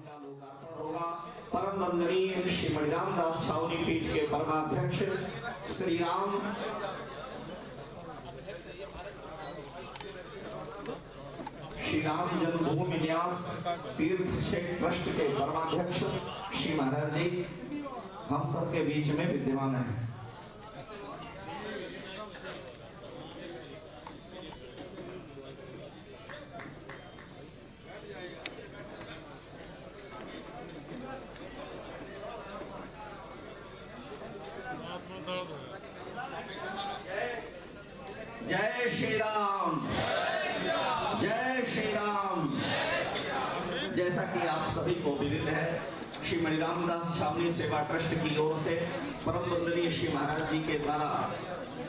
का लोकार्पण होगा। परम वंदनीय श्री मणिराम दास छावनी पीठ के परमाध्यक्ष श्री राम जन्मभूमि न्यास तीर्थ क्षेत्र ट्रस्ट के परमाध्यक्ष श्री महाराज जी हम सबके बीच में विद्यमान है। जय श्री राम, जय श्री राम। जैसा कि आप सभी को विदित है, श्री मणिराम दास छावनी सेवा ट्रस्ट की ओर से परम वंदनीय श्री महाराज जी के द्वारा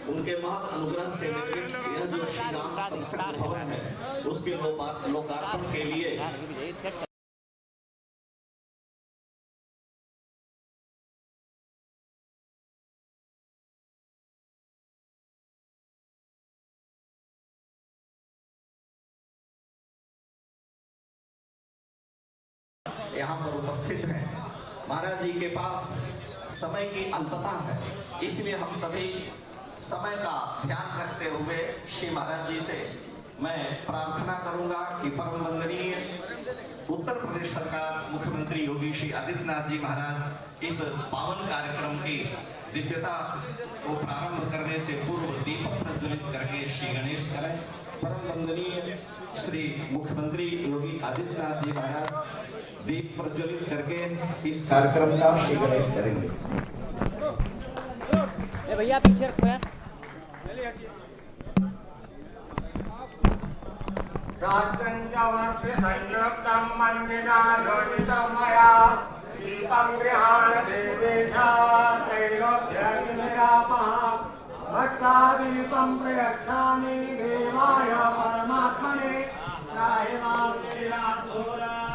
उनके महत अनुग्रह से निर्मित यह जो श्री राम सत्संग भवन है उसके लोकार्पण के लिए यहाँ पर उपस्थित हैं। महाराज जी के पास समय की अल्पता है, इसलिए हम सभी समय का ध्यान रखते हुए श्री महाराज जी से मैं प्रार्थना करूंगा कि परम वंदनीय उत्तर प्रदेश सरकार मुख्यमंत्री योगी श्री आदित्यनाथ जी महाराज इस पावन कार्यक्रम की दिव्यता को प्रारंभ करने से पूर्व दीपक प्रज्वलित करके श्री गणेश करें। परम वंदनीय श्री मुख्यमंत्री योगी आदित्यनाथ जी महाराज दीप प्रज्वलित करके इस कार्यक्रम का श्री गणेश करेंगे। भैया पीछे रखो यार। दीपं गृहाण देवेशा दीपं प्रयच्छामि देवाय परमात्मने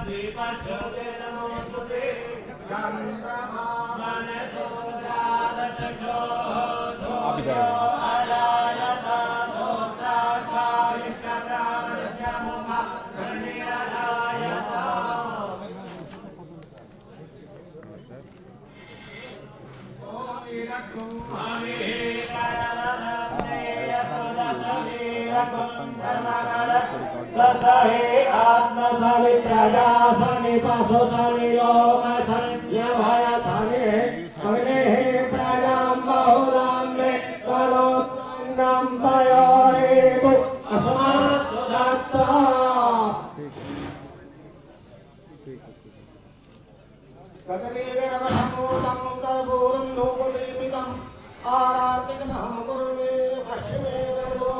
दीपज्योते नमोस्तुते चन्द्रमा मनसोद्रादशो आत्मसनि प्रजासनि पशुसनि लोकसनि भयसनि अग्निः प्रजां बहुलां मे करोत्पन्नं तयोरेव अस्मात् दत्ता गगनेरवसम्भूतं कर्पूरं धूपदीपितम् आरार्तिकमहं कुर्वे पश्चिमे गर्भो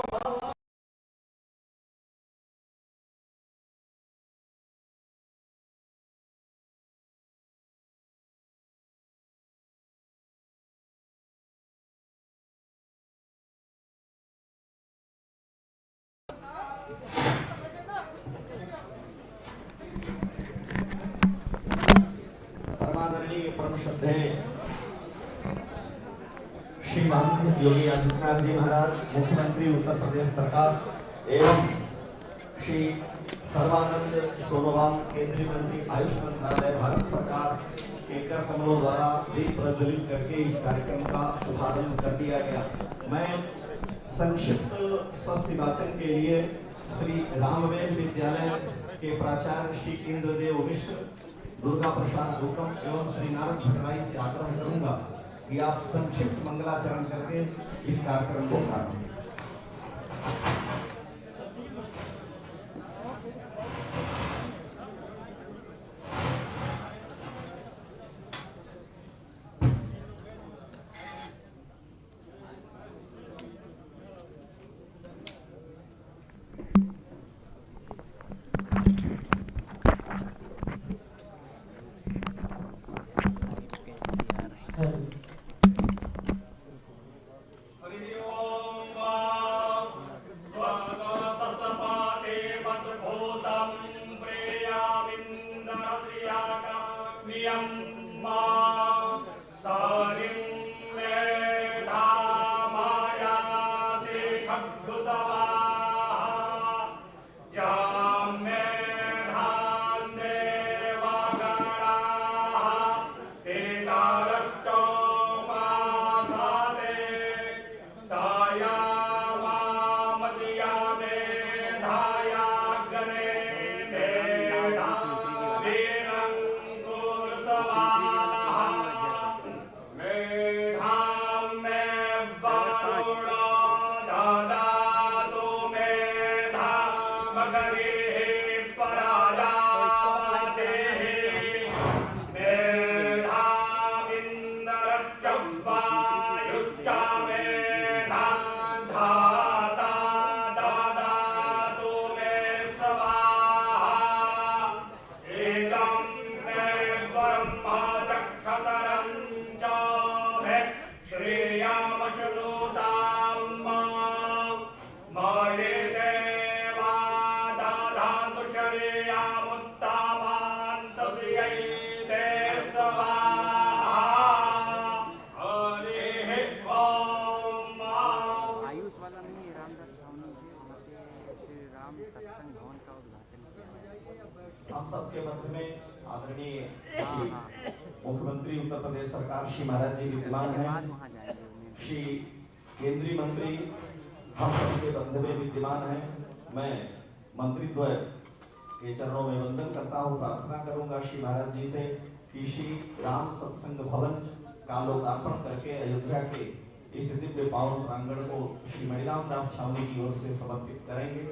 परमादरणीय परम श्रद्धेय श्री महंत योगी आदित्यनाथ जी महाराज मुख्यमंत्री उत्तर प्रदेश सरकार एवं श्री सर्वानंद सोनोवाल केंद्रीय मंत्री आयुष मंत्रालय भारत सरकार के कर कमलों द्वारा दीप प्रज्वलित करके इस कार्यक्रम का शुभारंभ कर दिया गया। मैं संक्षिप्त स्वस्ति वाचन के लिए श्री रामवेद विद्यालय के प्राचार्य श्री इंद्रदेव मिश्र, दुर्गा प्रसाद हुकम एवं श्री नारद भट्टराई से आग्रह करूंगा कि आप संक्षिप्त मंगलाचरण करके इस कार्यक्रम को प्रारंभ करें। हरि ओम हम सबके मध्य में आदरणीय मुख्यमंत्री उत्तर प्रदेश सरकार श्री महाराज जी विद्यमान हैं। श्री केंद्रीय मंत्री हम सबके मध्य में विद्यमान हैं। मैं मंत्रीद्वय के चरणों में वंदन करता हूँ, प्रार्थना करूंगा श्री महाराज जी से कि श्री राम सत्संग भवन का लोकार्पण करके अयोध्या के इस दिव्य पावन प्रांगण को श्री मणिराम दास छावनी की ओर से समर्पित करेंगे।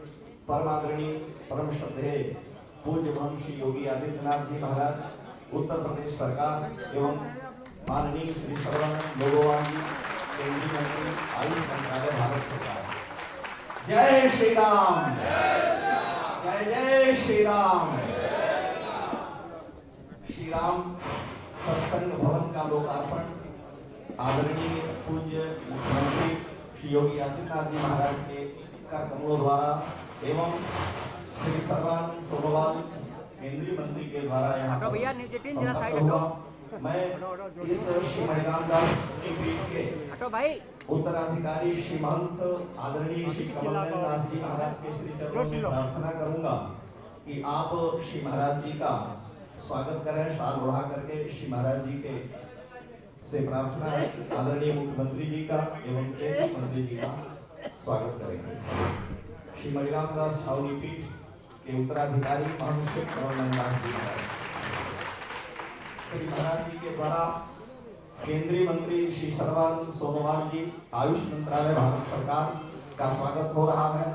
परम आदरणीय परम श्रद्धेय पूज्य महर्षि योगी आदित्यनाथ जी महाराज, उत्तर प्रदेश सरकार एवं माननीय श्री सर्वानंद लोगोवाल जी, केंद्रीय मंत्री आयुष मंत्रालय, भारत सरकार। जय श्री राम, जय जय श्री राम। श्री राम सत्संग भवन का लोकार्पण आदरणीय पूज्य मुख्यमंत्री श्री योगी आदित्यनाथ जी महाराज के कर कमलों द्वारा एवं श्री सर्वानंद सोनोवाल केंद्रीय मंत्री के द्वारा यहाँ पर हुआ। मैं इस श्री मणिराम दास पीठ के उत्तराधिकारी श्री महंत आदरणीय श्री कमलनयन दास जी महाराज के श्री चरणों में प्रार्थना करूंगा कि आप श्री महाराज जी का स्वागत करें। शाल ओढ़ा करके श्री महाराज जी के से प्रार्थना है आदरणीय मुख्यमंत्री जी का एवं केंद्रीय मंत्री जी का स्वागत करेंगे। श्री मणिराम दास छावनी पीठ के उत्तराधिकारी महर्षि कमलनयन दास जी महाराज, श्री महाराज जी के द्वारा केंद्रीय मंत्री श्री सर्वानंद सोनोवाल जी, आयुष मंत्रालय, भारत सरकार का स्वागत हो रहा है।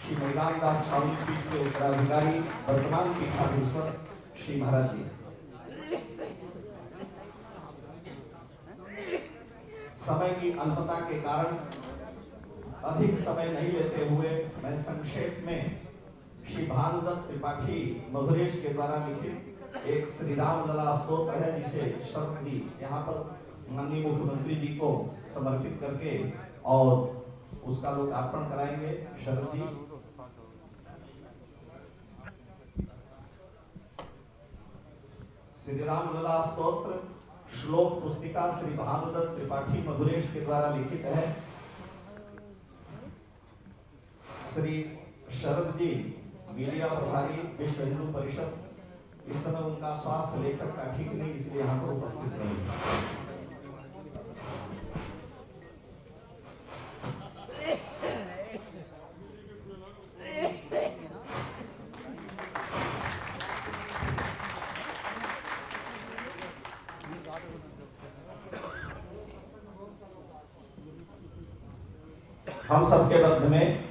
श्री मणिराम दास छावनी पीठ के उत्तराधिकारी वर्तमान पीठाधीश्वर श्री महाराज जी। समय की अल्पता के कारण अधिक समय नहीं लेते हुए मैं संक्षेप में श्री भानुदत्त त्रिपाठी मधुरेश के द्वारा लिखित एक श्री राम लला स्तोत्र है जिसे शरद जी यहाँ पर माननीय मुख्यमंत्री जी को समर्पित करके और उसका लोकार्पण कराएंगे। शरद जी। श्री राम लला स्तोत्र श्लोक पुस्तिका श्री भानुदत्त त्रिपाठी मधुरेश के द्वारा लिखित है। श्री शरद जी मीडिया प्रभारी विश्व हिंदू परिषद, इस समय उनका स्वास्थ्य लेखक का ठीक नहीं, इसलिए यहाँ पर उपस्थित नहीं। हम सबके मध्य में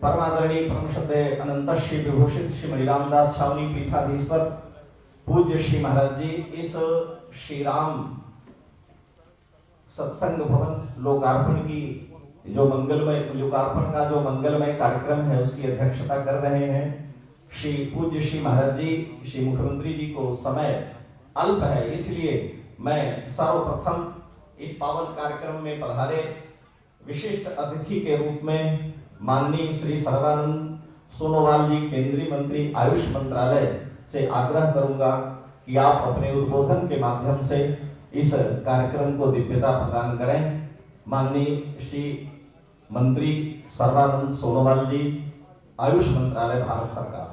परमादरणीय परम श्रद्धेय अनंत श्री विभूषित श्री मणिराम दास छावनी पीठाधीश्वर पूज्य श्री महाराज जी इस श्री राम सत्संग भवन लोकार्पण की जो मंगलमय लोकार्पण का जो मंगलमय कार्यक्रम है उसकी अध्यक्षता कर रहे हैं। श्री पूज्य श्री महाराज जी, श्री मुख्यमंत्री जी को समय अल्प है, इसलिए मैं सर्वप्रथम इस पावन कार्यक्रम में पधारे विशिष्ट अतिथि के रूप में माननीय श्री सर्वानंद सोनोवाल जी, केंद्रीय मंत्री आयुष मंत्रालय से आग्रह करूंगा कि आप अपने उद्बोधन के माध्यम से इस कार्यक्रम को दिव्यता प्रदान करें। माननीय श्री मंत्री सर्वानंद सोनोवाल जी, आयुष मंत्रालय, भारत सरकार।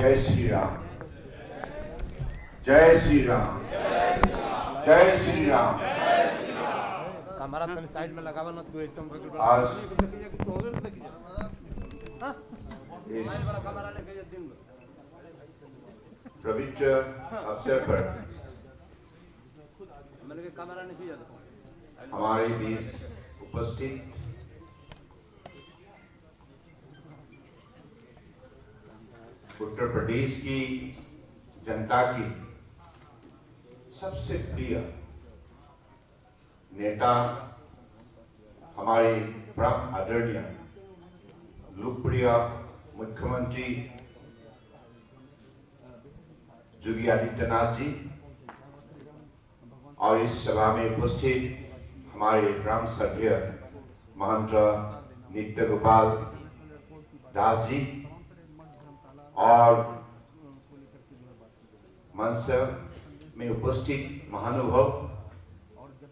जय श्री राम, जय श्री राम, जय श्री राम। हमारा तन साइड में लगावा ना तू एकदम आज इस पवित्र अवसर पर हमारे बीच उपस्थित उत्तर प्रदेश की जनता की सबसे प्रिय नेता हमारे परम आदरणीय लोकप्रिय मुख्यमंत्री योगी आदित्यनाथ जी और इस सभा में उपस्थित हमारे ग्राम सभ्य महंत नित्य गोपाल दास जी और मंच में उपस्थित महानुभाव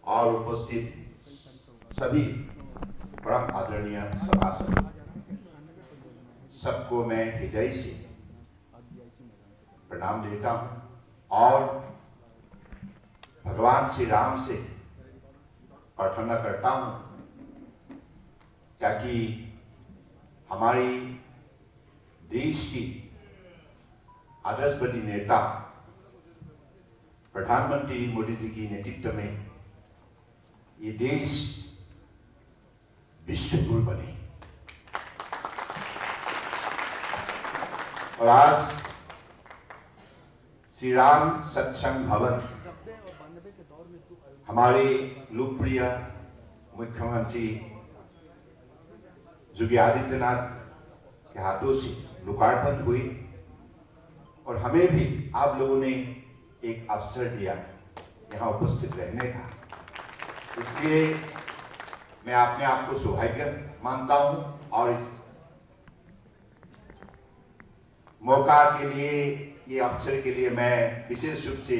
और उपस्थित सभी परम आदरणीय सभासद, सबको मैं हृदय से प्रणाम देता हूं और भगवान श्री राम से प्रार्थना करता हूं ताकि हमारी देश की आदर्शवादी नेता प्रधानमंत्री मोदी जी की नेतृत्व में ये देश विश्व गुरु बने। और आज श्री राम सत्संग भवन हमारे लोकप्रिय मुख्यमंत्री योगी आदित्यनाथ के हाथों से लोकार्पण हुई और हमें भी आप लोगों ने एक अवसर दिया यहाँ उपस्थित रहने का, इसलिए मैं अपने आप को सौभाग्य मानता हूं और इस मौका के लिए, ये अवसर के लिए मैं विशेष रूप से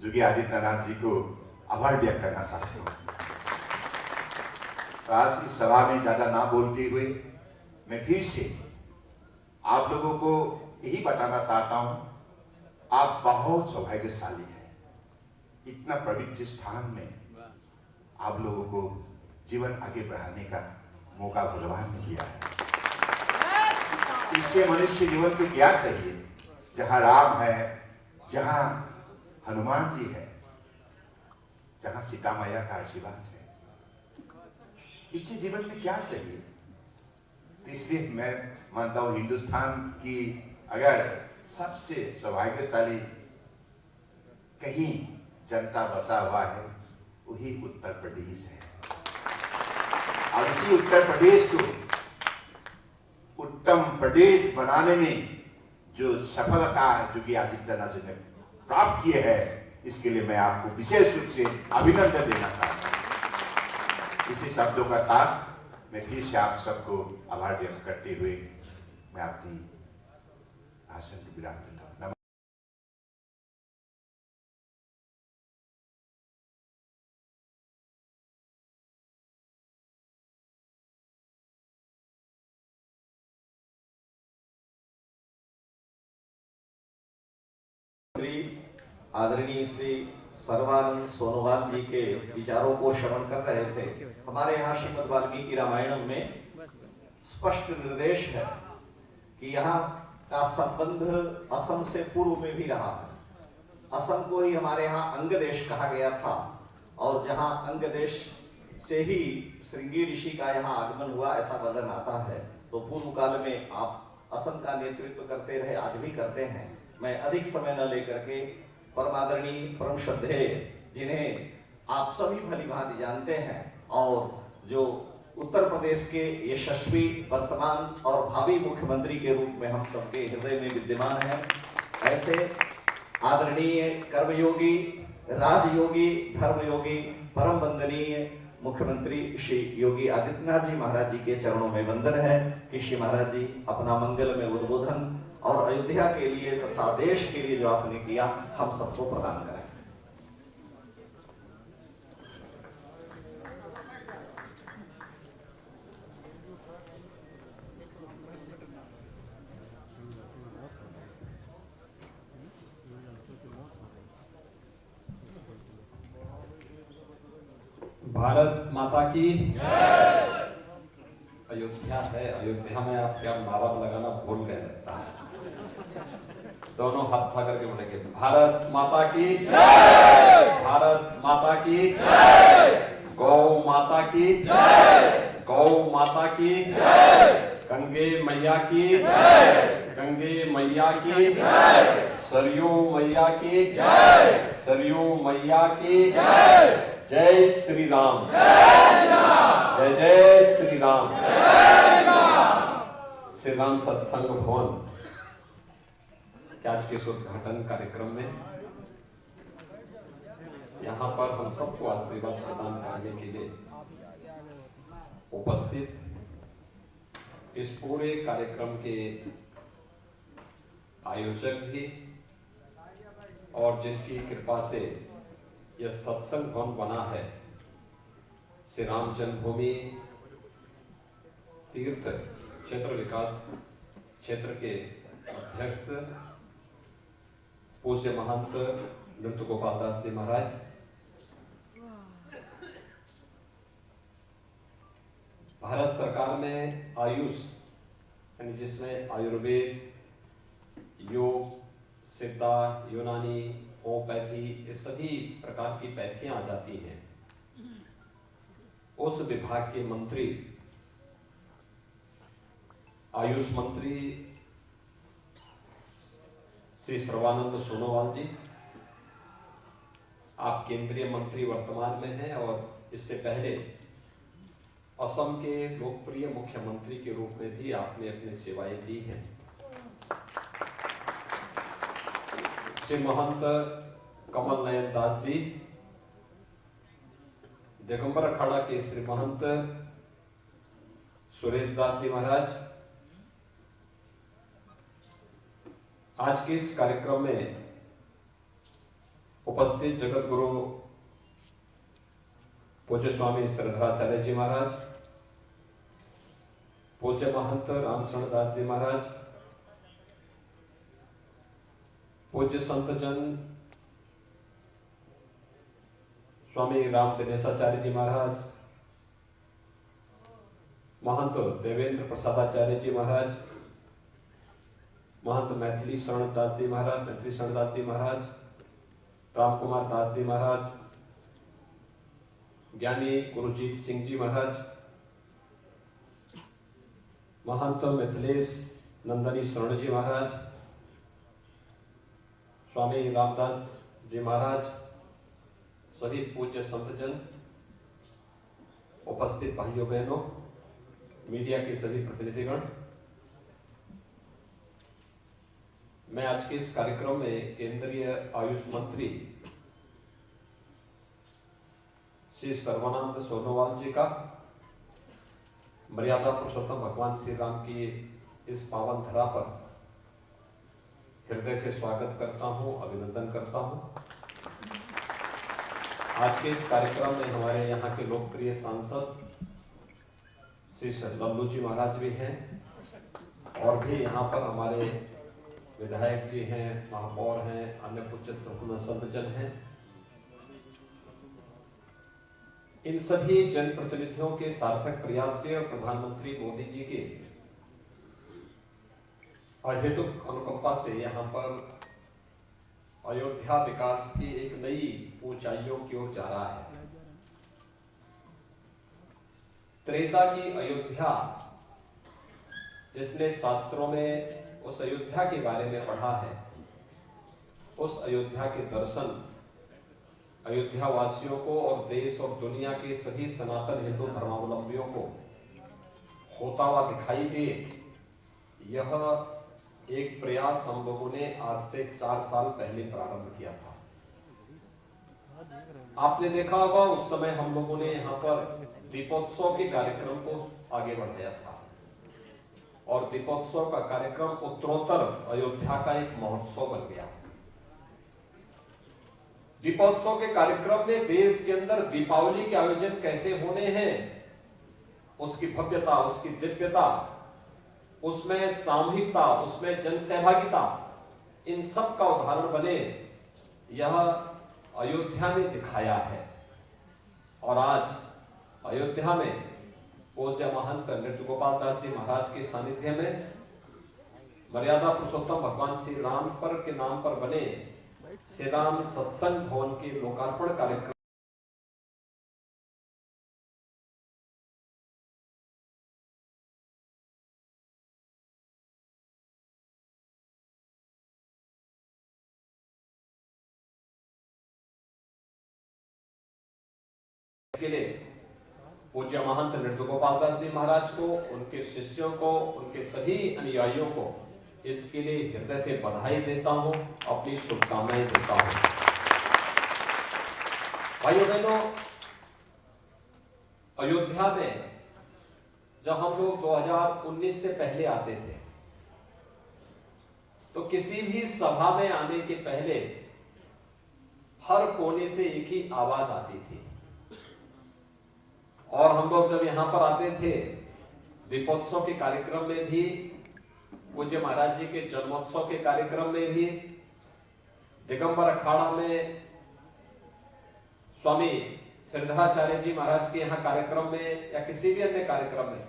योगी आदित्यनाथ जी को आभार व्यक्त करना चाहता हूं। आज इस सभा में ज्यादा ना बोलते हुए मैं फिर से आप लोगों को यही बताना चाहता हूं, आप बहुत सौभाग्यशाली हैं। इतना पवित्र स्थान में आप लोगों को जीवन आगे बढ़ाने का मौका भगवान ने दिया है। इससे मनुष्य जीवन को क्या चाहिए? जहां राम है, जहां हनुमान जी है, जहां सीता मैया का आशीर्वाद है, इससे जीवन में क्या चाहिए? इसलिए मैं मानता हूं हिंदुस्तान की अगर सबसे सौभाग्यशाली कहीं जनता बसा हुआ है वही उत्तर प्रदेश है। और इसी उत्तर प्रदेश को उत्तम प्रदेश बनाने में जो सफलता योगी आदित्यनाथ जी ने प्राप्त किए है, इसके लिए मैं आपको विशेष रूप से अभिनंदन देना चाहता हूं। इसी शब्दों का साथ मैं फिर से आप सबको आभार व्यक्त करते हुए मैं अपनी भाषण को विराम देता हूं। आदरणीय श्री सर्वानंद सोनोवाल जी के विचारों को श्रवण कर रहे थे। हमारे यहाँ श्रीमद् वाल्मीकि रामायण में स्पष्ट निर्देश है कि यहाँ का संबंध असम से पूर्व में भी रहा है। असम को ही हमारे यहाँ अंग देश कहा गया था और जहाँ अंग देश से ही श्रृंगी ऋषि का यहाँ आगमन हुआ ऐसा वर्णन आता है। तो पूर्व काल में आप असम का नेतृत्व करते रहे, आज भी करते हैं। मैं अधिक समय न लेकर के परमादरणीय परम श्रद्धेय जिन्हें आप सभी भली भांति जानते हैं और जो उत्तर प्रदेश के यशस्वी वर्तमान और भावी मुख्यमंत्री के रूप में हम सबके हृदय में विद्यमान हैं, ऐसे आदरणीय कर्मयोगी, राजयोगी, धर्मयोगी, परम वंदनीय मुख्यमंत्री श्री योगी आदित्यनाथ जी महाराज जी के चरणों में वंदन है कि श्री महाराज जी अपना मंगल में उद्बोधन और अयोध्या के लिए तथा देश के लिए जो आपने किया हम सबको प्रदान करें। भारत माता की अयोध्या है, अयोध्या में आप क्या नारा लगाना भूल गए लगता है। दोनों हाथ उठा करके बोलेंगे भारत माता की, भारत माता की, गौ माता की, गौ माता की, गंगे मैया की, गंगे मैया की, सरयू मैया की, सरयू मैया की, जय श्री राम, जय जय श्री राम। श्री राम सत्संग भवन के आज के इस उद्घाटन कार्यक्रम में यहां पर हम सबको आशीर्वाद प्रदान करने के लिए उपस्थित इस पूरे कार्यक्रम के आयोजक भी और जिनकी कृपा से यह सत्संग भवन बना है, श्री राम जन्मभूमि तीर्थ क्षेत्र विकास क्षेत्र के अध्यक्ष पूज्य महंत नृत्य गोपाल दास जी महाराज, भारत सरकार में आयुष यानी जिसमें आयुर्वेद, योग, सिद्धा, यूनानी, होम्योपैथी ये सभी प्रकार की पैथियां आ जाती हैं, उस विभाग के मंत्री आयुष मंत्री श्री सर्वानंद सोनोवाल जी, आप केंद्रीय मंत्री वर्तमान में हैं और इससे पहले असम के लोकप्रिय मुख्यमंत्री के रूप में भी आपने अपनी सेवाएं दी हैं। श्री महंत कमल नयन दास जी, दिगंबर अखाड़ा के श्री महंत सुरेश दास जी महाराज, आज के इस कार्यक्रम में उपस्थित जगत गुरु पूज्य स्वामी श्रद्धाचार्य जी महाराज, पूज्य महंत रामचंद्र दास जी महाराज, पूज्य संत जन स्वामी राम दिनेशाचार्य जी महाराज, महंत देवेंद्र प्रसादाचार्य जी महाराज, महंत मैथिली शरण दास जी महाराज, मैथिली शरण दास जी महाराज, राम कुमार दास जी महाराज, ज्ञानी गुरुजीत सिंह जी महाराज, महंत मिथिलेश नंदनी शरण जी महाराज, स्वामी रामदास जी महाराज, सभी पूज्य संतजन, उपस्थित भाइयों बहनों, मीडिया के सभी प्रतिनिधिगण, मैं आज के इस कार्यक्रम में केंद्रीय आयुष मंत्री श्री सर्वानंद सोनोवाल जी का मर्यादा पुरुषोत्तम भगवान श्री राम की इस पावन धरा पर हृदय से स्वागत करता हूं, अभिनंदन करता हूं। आज के इस कार्यक्रम में हमारे यहाँ के लोकप्रिय सांसद श्री लल्लू जी महाराज भी हैं और भी यहाँ पर हमारे विधायक जी हैं, महापौर हैं, अन्य पूज्य संतजन हैं। इन सभी जनप्रतिनिधियों के सार्थक प्रयास से और प्रधानमंत्री मोदी जी के अहेतुक अनुकंपा से यहाँ पर अयोध्या विकास की एक नई ऊंचाइयों की ओर जा रहा है। त्रेता की अयोध्या, जिसने शास्त्रों में उस अयोध्या के बारे में पढ़ा है, उस अयोध्या के दर्शन अयोध्या वासियों को और देश और दुनिया के सभी सनातन हिंदू धर्मावलंबियों को होता हुआ दिखाई दे, यह एक प्रयास हम लोगों ने आज से 4 साल पहले प्रारंभ किया था। आपने देखा होगा उस समय हम लोगों ने यहाँ पर दीपोत्सव के कार्यक्रम को आगे बढ़ाया था और दीपोत्सव का कार्यक्रम उत्तरोत्तर अयोध्या का एक महोत्सव बन गया। दीपोत्सव के कार्यक्रम में देश के अंदर दीपावली के आयोजन कैसे होने हैं, उसकी भव्यता, उसकी दिव्यता, उसमें सामूहिकता, उसमें जनसहभागिता, इन सब का उदाहरण बने, यह अयोध्या ने दिखाया है। और आज अयोध्या में पूज्य महंत नृत्य गोपाल दास जी महाराज के सानिध्य में मर्यादा पुरुषोत्तम भगवान श्री राम पर के नाम पर बने श्री राम सत्संग भवन के लोकार्पण कार्यक्रम के लिए पूज्य महंत नृत्य गोपाल दास जी महाराज को, उनके शिष्यों को, उनके सभी अनुयायियों को इसके लिए हृदय से बधाई देता हूं, अपनी शुभकामनाएं देता हूं। भाइयों बहनों, अयोध्या में जब हम लोग 2019 से पहले आते थे तो किसी भी सभा में आने के पहले हर कोने से एक ही आवाज आती थी, और हम लोग जब यहां पर आते थे दीपोत्सव के कार्यक्रम में भी, पूज्य महाराज जी के जन्मोत्सव के कार्यक्रम में भी, दिगंबर अखाड़ा में स्वामी श्रीधराचार्य जी महाराज के यहाँ कार्यक्रम में या किसी भी अन्य कार्यक्रम में,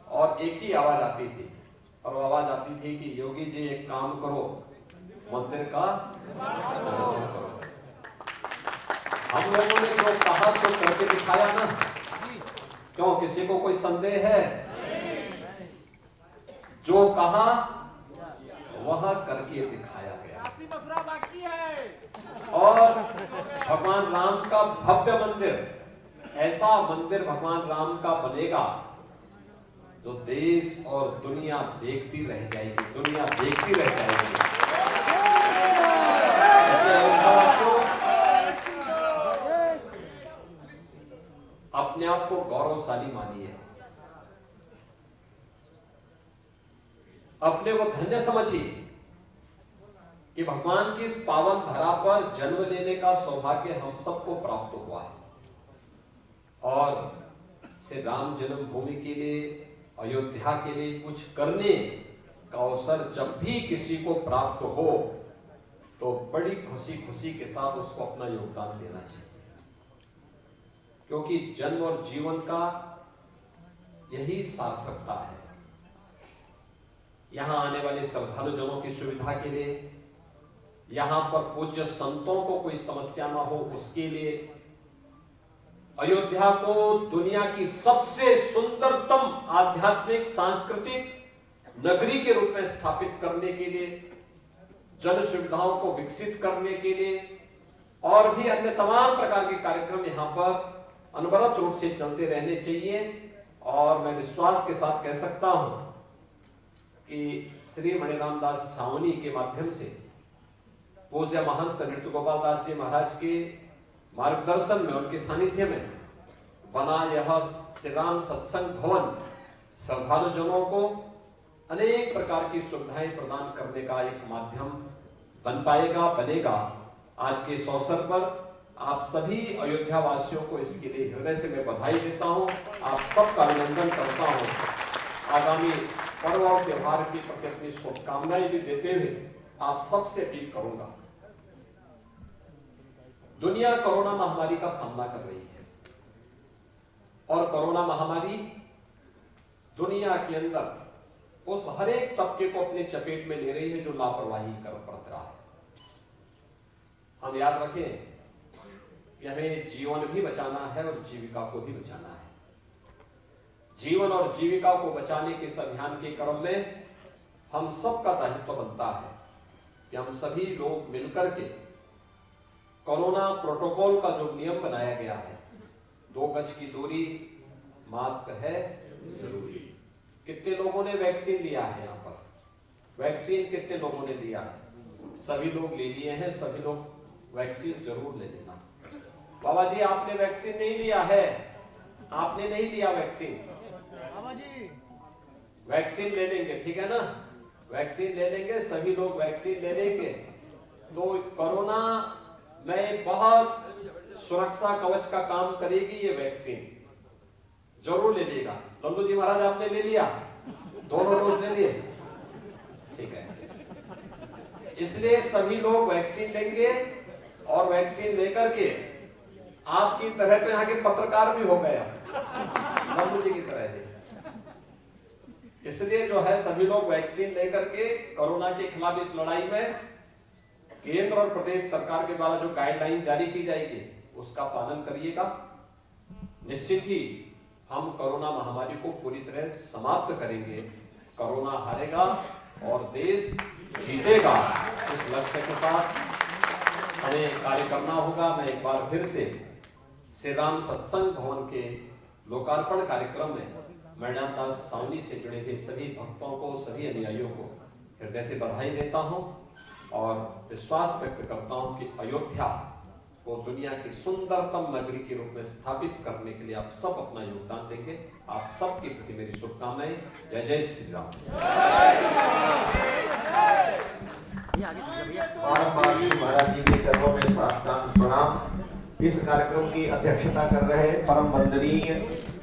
और एक ही आवाज आती थी, और वो आवाज आती थी कि योगी जी एक काम करो, मंदिर का निर्माण करो। हम लोगों ने जो कहा सो करके दिखाया ना, क्यों किसी को कोई संदेह है? जो कहा वह करके दिखाया गया, और भगवान राम का भव्य मंदिर, ऐसा मंदिर भगवान राम का बनेगा जो देश और दुनिया देखती रह जाएगी, दुनिया देखती रह जाएगी। अपने आप को गौरवशाली मानिए, अपने को धन्य समझिए कि भगवान की इस पावन धरा पर जन्म लेने का सौभाग्य हम सबको प्राप्त हुआ है, और श्री राम जन्मभूमि के लिए, अयोध्या के लिए कुछ करने का अवसर जब भी किसी को प्राप्त हो तो बड़ी खुशी खुशी के साथ उसको अपना योगदान देना चाहिए, क्योंकि जन्म और जीवन का यही सार्थकता है। यहां आने वाले श्रद्धालु जनों की सुविधा के लिए, यहां पर पूज्य संतों को कोई समस्या ना हो उसके लिए, अयोध्या को दुनिया की सबसे सुंदरतम आध्यात्मिक सांस्कृतिक नगरी के रूप में स्थापित करने के लिए, जन सुविधाओं को विकसित करने के लिए, और भी अन्य तमाम प्रकार के कार्यक्रम यहां पर अनवरत रूप से चलते रहने चाहिए। और मैं विश्वास के साथ कह सकता हूं कि श्री मणिराम दास सावनी के माध्यम से पूज्य महंत नृत्य गोपाल दास जी महाराज के मार्गदर्शन में, उनके सानिध्य में बना यह श्री राम सत्संग भवन श्रद्धालु जनों को अनेक प्रकार की सुविधाएं प्रदान करने का एक माध्यम बन पाएगा, बनेगा। आज के इस अवसर पर आप सभी अयोध्या वासियों को इसके लिए हृदय से मैं बधाई देता हूं, आप सबका अभिनंदन करता हूं। आगामी पर्व और त्योहार की प्रति अपनी शुभकामनाएं भी देते हुए आप सबसे अपील करूंगा, दुनिया कोरोना महामारी का सामना कर रही है, और कोरोना महामारी दुनिया के अंदर उस हर एक तबके को अपने चपेट में ले रही है जो लापरवाही कर बरत रहा है। हम याद रखें कि हमें जीवन भी बचाना है और जीविका को भी बचाना है। जीवन और जीविका को बचाने के इस अभियान के क्रम में हम सबका दायित्व बनता है कि हम सभी लोग मिलकर के कोरोना प्रोटोकॉल का जो नियम बनाया गया है, 2 गज की दूरी, मास्क है जरूरी। कितने लोगों ने वैक्सीन लिया है? यहां पर वैक्सीन कितने लोगों ने लिया है? सभी लोग ले लिए हैं, सभी लोग वैक्सीन जरूर ले लेना। बाबा जी आपने वैक्सीन नहीं लिया है, आपने नहीं लिया वैक्सीन, बाबा जी वैक्सीन ले लेंगे, ठीक है ना? वैक्सीन ले लेंगे, सभी लोग वैक्सीन ले लेंगे तो कोरोना में बहुत सुरक्षा कवच का काम करेगी ये वैक्सीन। जरूर ले लेगा। लल्लू जी महाराज आपने ले लिया, दोनों डोज ले लिए, ठीक है। इसलिए सभी लोग वैक्सीन लेंगे और वैक्सीन लेकर के आपकी तरह तो यहाँ के पत्रकार भी हो गए नंदू जी की तरह है। इसलिए जो है सभी लोग वैक्सीन लेकर के कोरोना के खिलाफ इस लड़ाई में केंद्र और प्रदेश सरकार के द्वारा जो गाइडलाइन जारी की जाएगी उसका पालन करिएगा। निश्चित ही हम कोरोना महामारी को पूरी तरह समाप्त करेंगे, कोरोना हारेगा और देश जीतेगा। इस लक्ष्य के साथ हमें कार्य करना होगा। मैं एक बार फिर से श्री राम सत्संग भवन के लोकार्पण कार्यक्रम में मणिनाथ दास सावनी से जुड़े हुए सभी भक्तों को, सभी अनुयायियों को हृदय से बधाई देता हूं और विश्वास व्यक्त करता हूं कि अयोध्या को दुनिया की सुंदरतम नगरी के रूप में स्थापित करने के लिए आप सब अपना योगदान देंगे। आप सबके प्रति मेरी शुभकामनाएं। जय जय श्री राम। बारंबार श्री महाराज जी के चरणों में साष्टांग प्रणाम। इस कार्यक्रम की अध्यक्षता कर रहे परम वंदनीय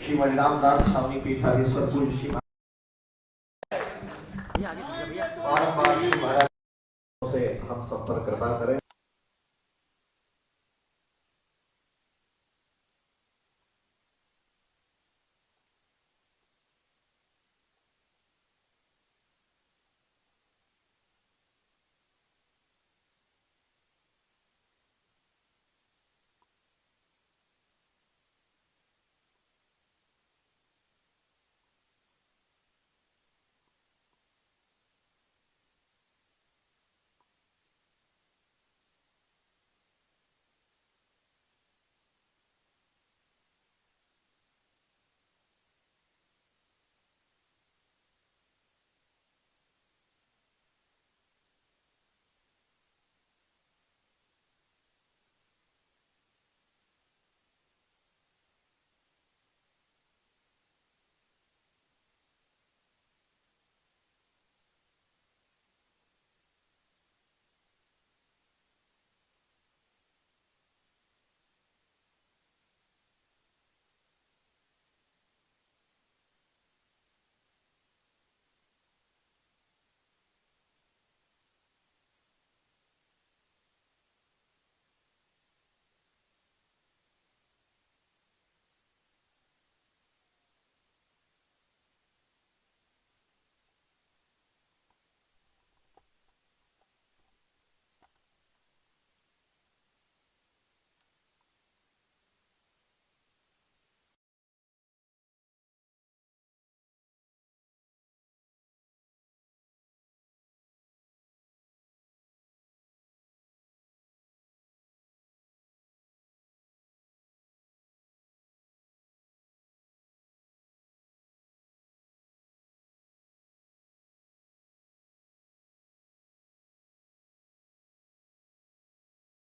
श्री मणिराम दास स्वामी पीठाधीश्वर पूज्य श्री बारंबार श्री महाराज से हम सब पर कृपा करें।